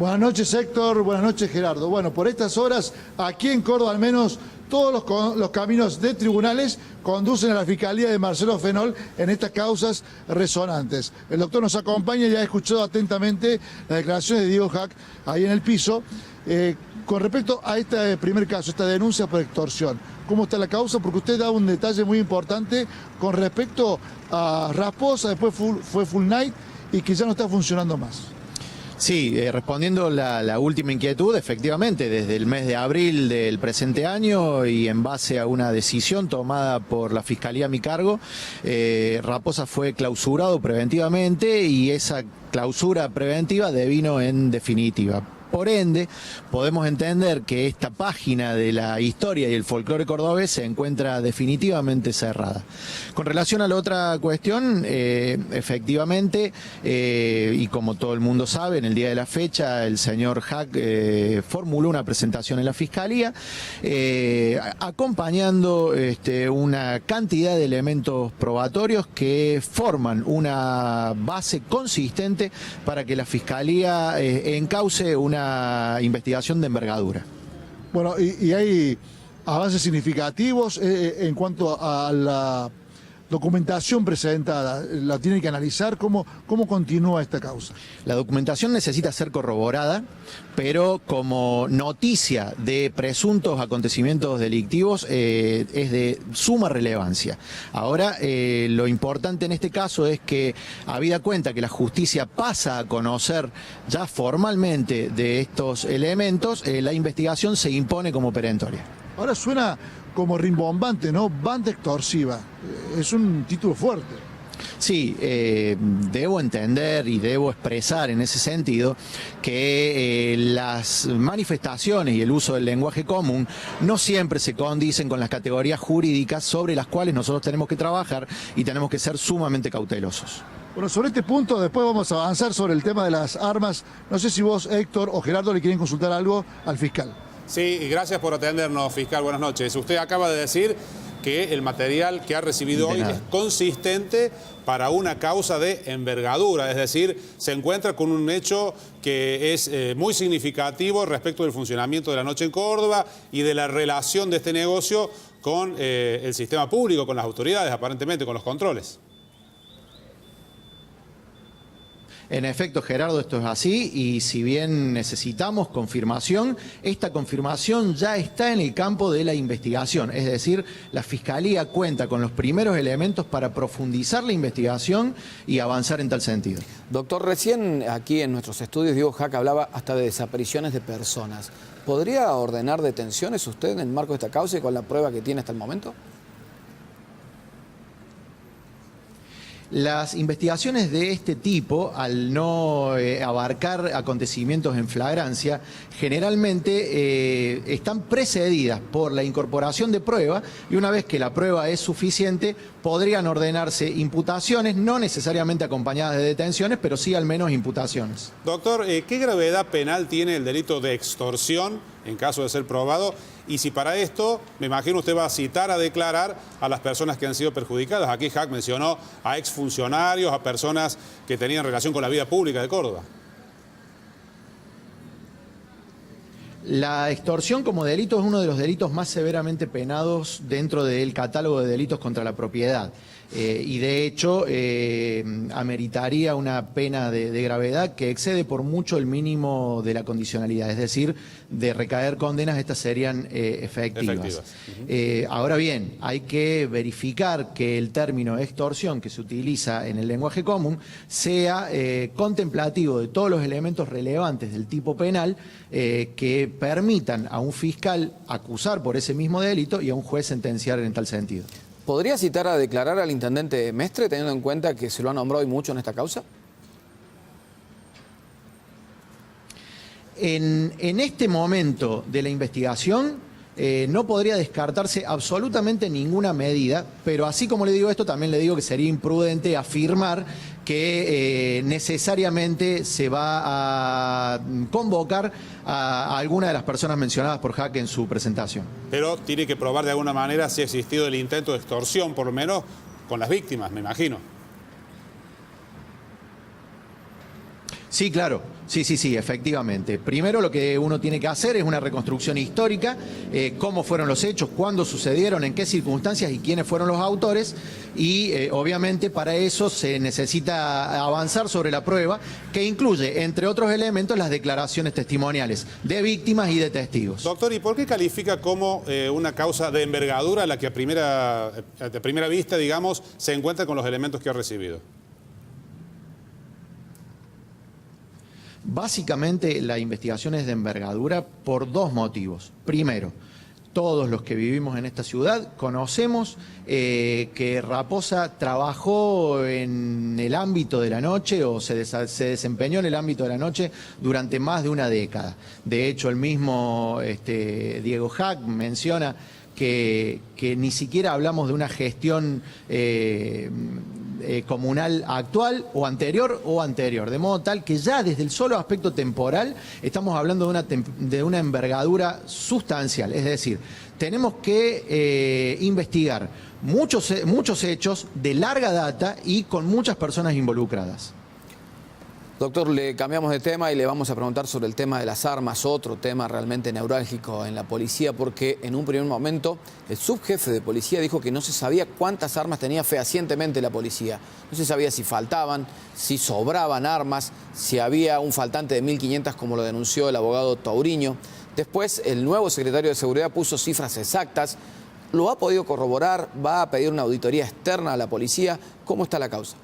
Buenas noches, Héctor. Buenas noches, Gerardo. Bueno, por estas horas, aquí en Córdoba al menos, todos los caminos de tribunales conducen a la Fiscalía de Marcelo Fenol en estas causas resonantes. El doctor nos acompaña y ha escuchado atentamente las declaraciones de Diego Hack ahí en el piso. Con respecto a este primer caso, esta denuncia por extorsión, ¿cómo está la causa? Porque usted da un detalle muy importante con respecto a Raposa, después fue Full Night y que ya no está funcionando más. Sí, respondiendo la última inquietud, efectivamente, desde el mes de abril del presente año y en base a una decisión tomada por la Fiscalía a mi cargo, Raposa fue clausurado preventivamente y esa clausura preventiva devino en definitiva. Por ende, podemos entender que esta página de la historia y el folclore cordobés se encuentra definitivamente cerrada. Con relación a la otra cuestión, efectivamente, y como todo el mundo sabe, en el día de la fecha el señor Hack formuló una presentación en la Fiscalía, acompañando una cantidad de elementos probatorios que forman una base consistente para que la Fiscalía encauce una investigación de envergadura. Bueno, y hay avances significativos en cuanto a la documentación presentada. ¿La tienen que analizar? ¿Cómo continúa esta causa? La documentación necesita ser corroborada, pero como noticia de presuntos acontecimientos delictivos es de suma relevancia. Ahora, lo importante en este caso es que, habida cuenta que la justicia pasa a conocer ya formalmente de estos elementos, la investigación se impone como perentoria. Ahora suena como rimbombante, ¿no? Banda extorsiva. Es un título fuerte. Sí, debo entender y debo expresar en ese sentido que las manifestaciones y el uso del lenguaje común no siempre se condicen con las categorías jurídicas sobre las cuales nosotros tenemos que trabajar y tenemos que ser sumamente cautelosos. Bueno, sobre este punto después vamos a avanzar sobre el tema de las armas. No sé si vos, Héctor o Gerardo, le quieren consultar algo al fiscal. Sí, y gracias por atendernos, fiscal. Buenas noches. Usted acaba de decir que el material que ha recibido hoy es consistente para una causa de envergadura, es decir, se encuentra con un hecho que es muy significativo respecto del funcionamiento de la noche en Córdoba y de la relación de este negocio con el sistema público, con las autoridades, aparentemente, con los controles. En efecto, Gerardo, esto es así y si bien necesitamos confirmación, esta confirmación ya está en el campo de la investigación. Es decir, la Fiscalía cuenta con los primeros elementos para profundizar la investigación y avanzar en tal sentido. Doctor, recién aquí en nuestros estudios Diego Hack hablaba hasta de desapariciones de personas. ¿Podría ordenar detenciones usted en el marco de esta causa y con la prueba que tiene hasta el momento? Las investigaciones de este tipo, al no abarcar acontecimientos en flagrancia, generalmente están precedidas por la incorporación de prueba y una vez que la prueba es suficiente, podrían ordenarse imputaciones, no necesariamente acompañadas de detenciones, pero sí al menos imputaciones. Doctor, ¿qué gravedad penal tiene el delito de extorsión en caso de ser probado? Y si para esto, me imagino usted va a citar a declarar a las personas que han sido perjudicadas. Aquí Hack mencionó a exfuncionarios, a personas que tenían relación con la vida pública de Córdoba. La extorsión como delito es uno de los delitos más severamente penados dentro del catálogo de delitos contra la propiedad. Y de hecho ameritaría una pena de gravedad que excede por mucho el mínimo de la condicionalidad, es decir, de recaer condenas, estas serían efectivas. Ahora bien, hay que verificar que el término extorsión que se utiliza en el lenguaje común sea contemplativo de todos los elementos relevantes del tipo penal que permitan a un fiscal acusar por ese mismo delito y a un juez sentenciar en tal sentido. ¿Podría citar a declarar al intendente Mestre, teniendo en cuenta que se lo ha nombrado y mucho en esta causa? En este momento de la investigación no podría descartarse absolutamente ninguna medida, pero así como le digo esto, también le digo que sería imprudente afirmar que necesariamente se va a convocar a alguna de las personas mencionadas por Hack en su presentación. Pero tiene que probar de alguna manera si ha existido el intento de extorsión, por lo menos con las víctimas, me imagino. Sí, claro. Sí, efectivamente. Primero lo que uno tiene que hacer es una reconstrucción histórica, cómo fueron los hechos, cuándo sucedieron, en qué circunstancias y quiénes fueron los autores, y obviamente para eso se necesita avanzar sobre la prueba, que incluye, entre otros elementos, las declaraciones testimoniales de víctimas y de testigos. Doctor, ¿y por qué califica como una causa de envergadura la que a primera vista, digamos, se encuentra con los elementos que ha recibido? Básicamente la investigación es de envergadura por dos motivos. Primero, todos los que vivimos en esta ciudad conocemos que Raposa trabajó en el ámbito de la noche o se desempeñó en el ámbito de la noche durante más de una década. De hecho, el mismo Diego Hack menciona que ni siquiera hablamos de una gestión comunal actual o anterior, de modo tal que ya desde el solo aspecto temporal estamos hablando de una envergadura sustancial. Es decir, tenemos que investigar muchos hechos de larga data y con muchas personas involucradas. Doctor, le cambiamos de tema y le vamos a preguntar sobre el tema de las armas, otro tema realmente neurálgico en la policía, porque en un primer momento el subjefe de policía dijo que no se sabía cuántas armas tenía fehacientemente la policía. No se sabía si faltaban, si sobraban armas, si había un faltante de 1.500 como lo denunció el abogado Tauriño. Después el nuevo secretario de Seguridad puso cifras exactas. ¿Lo ha podido corroborar? ¿Va a pedir una auditoría externa a la policía? ¿Cómo está la causa?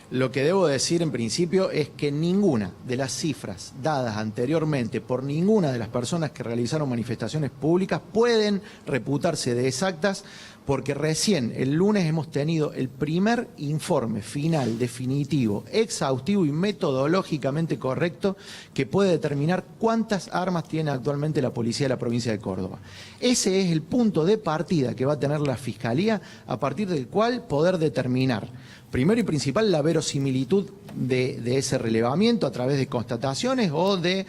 Lo que debo decir en principio es que ninguna de las cifras dadas anteriormente por ninguna de las personas que realizaron manifestaciones públicas pueden reputarse de exactas, porque recién el lunes hemos tenido el primer informe final, definitivo, exhaustivo y metodológicamente correcto que puede determinar cuántas armas tiene actualmente la policía de la provincia de Córdoba. Ese es el punto de partida que va a tener la Fiscalía, a partir del cual poder determinar, primero y principal, la verosimilitud de ese relevamiento a través de constataciones o de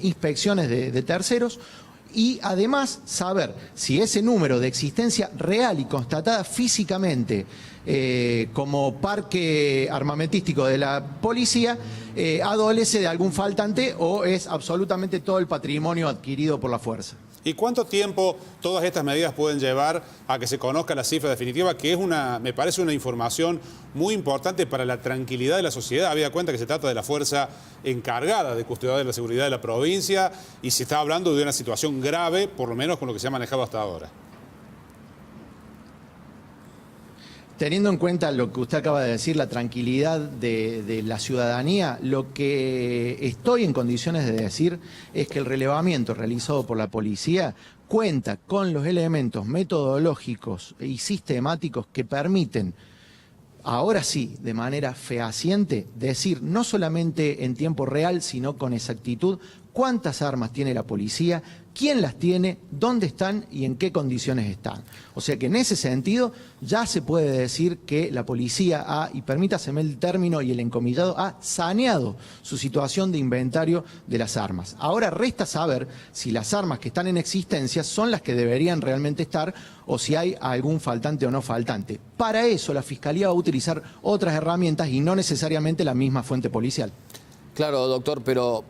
inspecciones de terceros, y además saber si ese número de existencia real y constatada físicamente como parque armamentístico de la policía adolece de algún faltante o es absolutamente todo el patrimonio adquirido por la fuerza. ¿Y cuánto tiempo todas estas medidas pueden llevar a que se conozca la cifra definitiva, que es me parece una información muy importante para la tranquilidad de la sociedad, habida cuenta que se trata de la fuerza encargada de custodiar la seguridad de la provincia y se está hablando de una situación grave, por lo menos con lo que se ha manejado hasta ahora? Teniendo en cuenta lo que usted acaba de decir, la tranquilidad de la ciudadanía, lo que estoy en condiciones de decir es que el relevamiento realizado por la policía cuenta con los elementos metodológicos y sistemáticos que permiten, ahora sí, de manera fehaciente, decir no solamente en tiempo real, sino con exactitud, cuántas armas tiene la policía, quién las tiene, dónde están y en qué condiciones están. O sea que en ese sentido ya se puede decir que la policía ha, y permítaseme el término y el encomillado, ha saneado su situación de inventario de las armas. Ahora resta saber si las armas que están en existencia son las que deberían realmente estar o si hay algún faltante o no faltante. Para eso la Fiscalía va a utilizar otras herramientas y no necesariamente la misma fuente policial. Claro, doctor, pero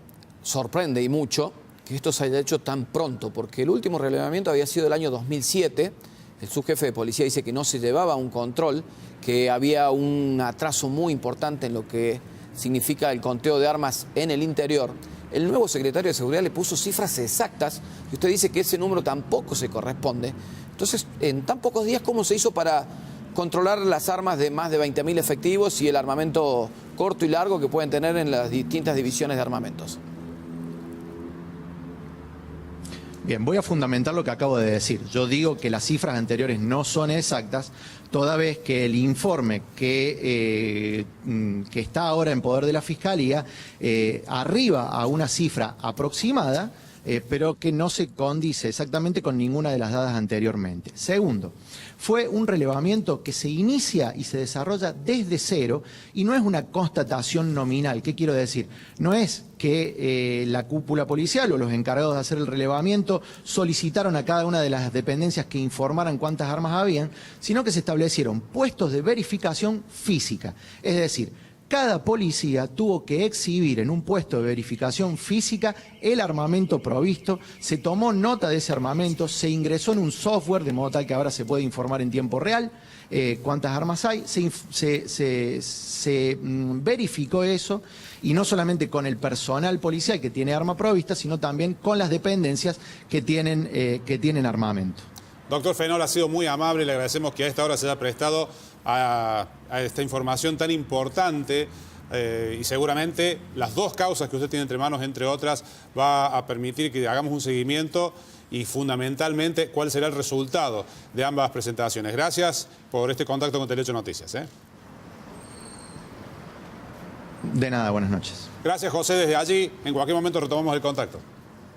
sorprende y mucho que esto se haya hecho tan pronto, porque el último relevamiento había sido el año 2007. El subjefe de policía dice que no se llevaba un control, que había un atraso muy importante en lo que significa el conteo de armas en el interior. El nuevo secretario de Seguridad le puso cifras exactas y usted dice que ese número tampoco se corresponde. Entonces, en tan pocos días, ¿cómo se hizo para controlar las armas de más de 20.000 efectivos y el armamento corto y largo que pueden tener en las distintas divisiones de armamentos? Bien, voy a fundamentar lo que acabo de decir. Yo digo que las cifras anteriores no son exactas, toda vez que el informe que está ahora en poder de la Fiscalía arriba a una cifra aproximada pero que no se condice exactamente con ninguna de las dadas anteriormente. Segundo, fue un relevamiento que se inicia y se desarrolla desde cero y no es una constatación nominal. ¿Qué quiero decir? No es que la cúpula policial o los encargados de hacer el relevamiento solicitaron a cada una de las dependencias que informaran cuántas armas habían, sino que se establecieron puestos de verificación física. Es decir, cada policía tuvo que exhibir en un puesto de verificación física el armamento provisto, se tomó nota de ese armamento, se ingresó en un software de modo tal que ahora se puede informar en tiempo real cuántas armas hay, se verificó eso, y no solamente con el personal policial que tiene arma provista, sino también con las dependencias que tienen armamento. Doctor Fenol, ha sido muy amable, le agradecemos que a esta hora se haya prestado a esta información tan importante y seguramente las dos causas que usted tiene entre manos, entre otras, va a permitir que hagamos un seguimiento y fundamentalmente cuál será el resultado de ambas presentaciones. Gracias por este contacto con Tele8 Noticias. De nada, buenas noches. Gracias, José, desde allí. En cualquier momento retomamos el contacto.